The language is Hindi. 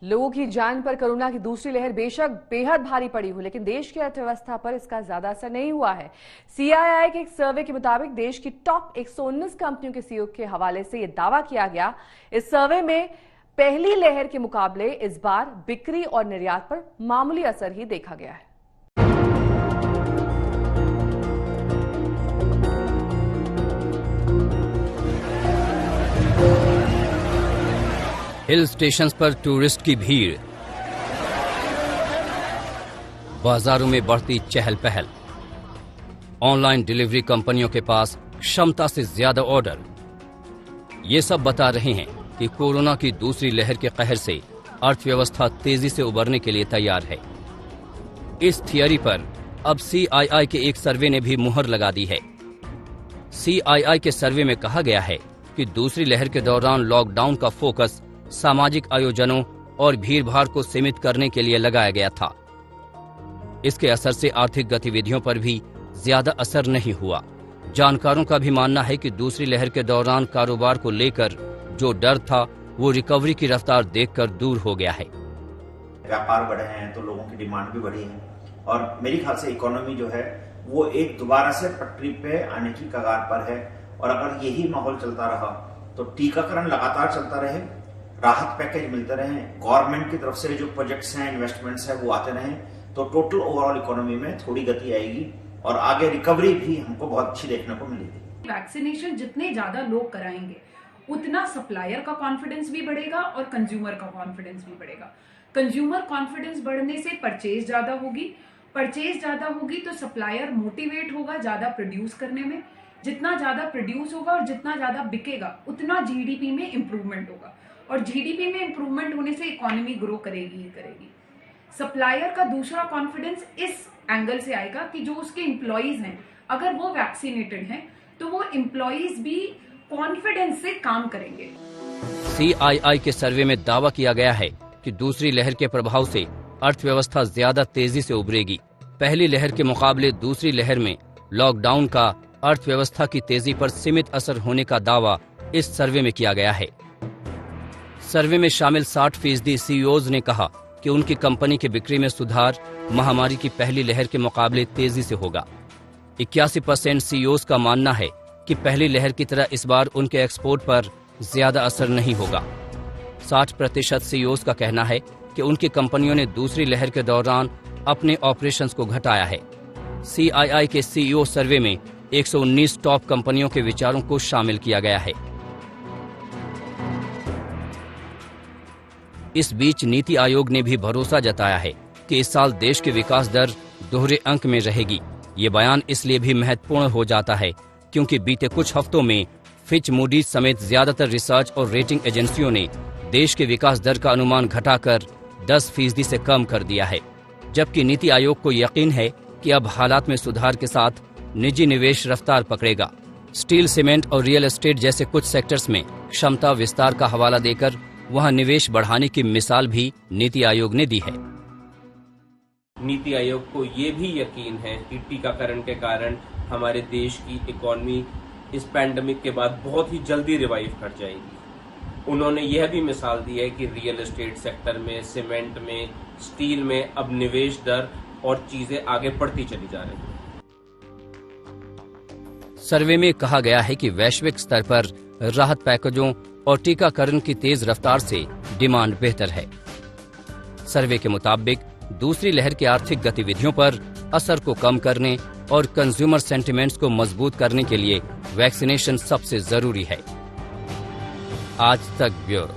लोगों की जान पर कोरोना की दूसरी लहर बेशक बेहद भारी पड़ी हो, लेकिन देश की अर्थव्यवस्था पर इसका ज्यादा असर नहीं हुआ है। सीआईआई के एक सर्वे के मुताबिक देश की टॉप 119 कंपनियों के सीईओ के हवाले से यह दावा किया गया। इस सर्वे में पहली लहर के मुकाबले इस बार बिक्री और निर्यात पर मामूली असर ही देखा गया है। हिल स्टेशंस पर टूरिस्ट की भीड़, बाजारों में बढ़ती चहल पहल, ऑनलाइन डिलीवरी कंपनियों के पास क्षमता से ज्यादा ऑर्डर, ये सब बता रहे हैं कि कोरोना की दूसरी लहर के कहर से अर्थव्यवस्था तेजी से उबरने के लिए तैयार है। इस थियरी पर अब सीआईआई के एक सर्वे ने भी मुहर लगा दी है। सीआईआई के सर्वे में कहा गया है कि दूसरी लहर के दौरान लॉकडाउन का फोकस सामाजिक आयोजनों और भीड़भाड़ को सीमित करने के लिए लगाया गया था। इसके असर से आर्थिक गतिविधियों पर भी ज्यादा असर नहीं हुआ। जानकारों का भी मानना है कि दूसरी लहर के दौरान कारोबार को लेकर जो डर था वो रिकवरी की रफ्तार देखकर दूर हो गया है। व्यापार बढ़े हैं तो लोगों की डिमांड भी बढ़ी है और मेरे ख्याल से इकोनॉमी जो है वो एक दोबारा से पटरी पे आने की कगार पर है। और अगर यही माहौल चलता रहा तो टीकाकरण लगातार चलता रहे, राहत पैकेज मिलते रहे, गवर्नमेंट की तरफ से जो प्रोजेक्ट्स हैं, इन्वेस्टमेंट्स हैं वो आते रहे, तो टोटल ओवरऑल इकोनॉमी में थोड़ी गति आएगी और आगे रिकवरी भी हमको बहुत अच्छी देखने को मिलेगी। वैक्सीनेशन जितने ज्यादा लोग कराएंगे उतना सप्लायर का कॉन्फिडेंस भी बढ़ेगा और कंज्यूमर का कॉन्फिडेंस भी बढ़ेगा। कंज्यूमर कॉन्फिडेंस बढ़ने से परचेज ज्यादा होगी, परचेज ज्यादा होगी तो सप्लायर मोटिवेट होगा ज्यादा प्रोड्यूस करने में। जितना ज्यादा प्रोड्यूस होगा और जितना ज्यादा बिकेगा उतना जीडीपी में इंप्रूवमेंट होगा और जीडीपी में इंप्रूवमेंट होने से इकोनॉमी ग्रो करेगी ही करेगी। सप्लायर का दूसरा कॉन्फिडेंस इस एंगल से आएगा कि जो उसके एम्प्लॉइज हैं अगर वो वैक्सीनेटेड हैं तो वो एम्प्लॉइज भी कॉन्फिडेंस से काम करेंगे। सीआईआई के सर्वे में दावा किया गया है कि दूसरी लहर के प्रभाव से अर्थव्यवस्था ज्यादा तेजी से उभरेगी। पहली लहर के मुकाबले दूसरी लहर में लॉकडाउन का अर्थव्यवस्था की तेजी पर सीमित असर होने का दावा इस सर्वे में किया गया है। सर्वे में शामिल 60% सीईओज ने कहा कि उनकी कंपनी की बिक्री में सुधार महामारी की पहली लहर के मुकाबले तेजी से होगा। 81% सीईओज का मानना है कि पहली लहर की तरह इस बार उनके एक्सपोर्ट पर ज्यादा असर नहीं होगा। 60% सीईओज का कहना है कि उनकी कंपनियों ने दूसरी लहर के दौरान अपने ऑपरेशंस को घटाया है। सीआईआई के सीईओ सर्वे में 119 टॉप कंपनियों के विचारों को शामिल किया गया है। इस बीच नीति आयोग ने भी भरोसा जताया है कि इस साल देश की विकास दर दोहरे अंक में रहेगी। ये बयान इसलिए भी महत्वपूर्ण हो जाता है क्योंकि बीते कुछ हफ्तों में फिच, मूडीज समेत ज्यादातर रिसर्च और रेटिंग एजेंसियों ने देश के विकास दर का अनुमान घटाकर 10% से कम कर दिया है। जबकि नीति आयोग को यकीन है कि अब हालात में सुधार के साथ निजी निवेश रफ्तार पकड़ेगा। स्टील, सीमेंट और रियल एस्टेट जैसे कुछ सेक्टर्स में क्षमता विस्तार का हवाला देकर वहां निवेश बढ़ाने की मिसाल भी नीति आयोग ने दी है। नीति आयोग को ये भी यकीन है कि टीकाकरण के कारण हमारे देश की इकोनॉमी इस पैंडेमिक के बाद बहुत ही जल्दी रिवाइव कर जाएगी। उन्होंने यह भी मिसाल दी है कि रियल एस्टेट सेक्टर में, सीमेंट में, स्टील में अब निवेश दर और चीजें आगे बढ़ती चली जा रही हैं। सर्वे में कहा गया है कि वैश्विक स्तर पर राहत पैकेजों और टीकाकरण की तेज रफ्तार से डिमांड बेहतर है। सर्वे के मुताबिक दूसरी लहर की आर्थिक गतिविधियों पर असर को कम करने और कंज्यूमर सेंटिमेंट्स को मजबूत करने के लिए वैक्सीनेशन सबसे जरूरी है। आज तक ब्यूरो।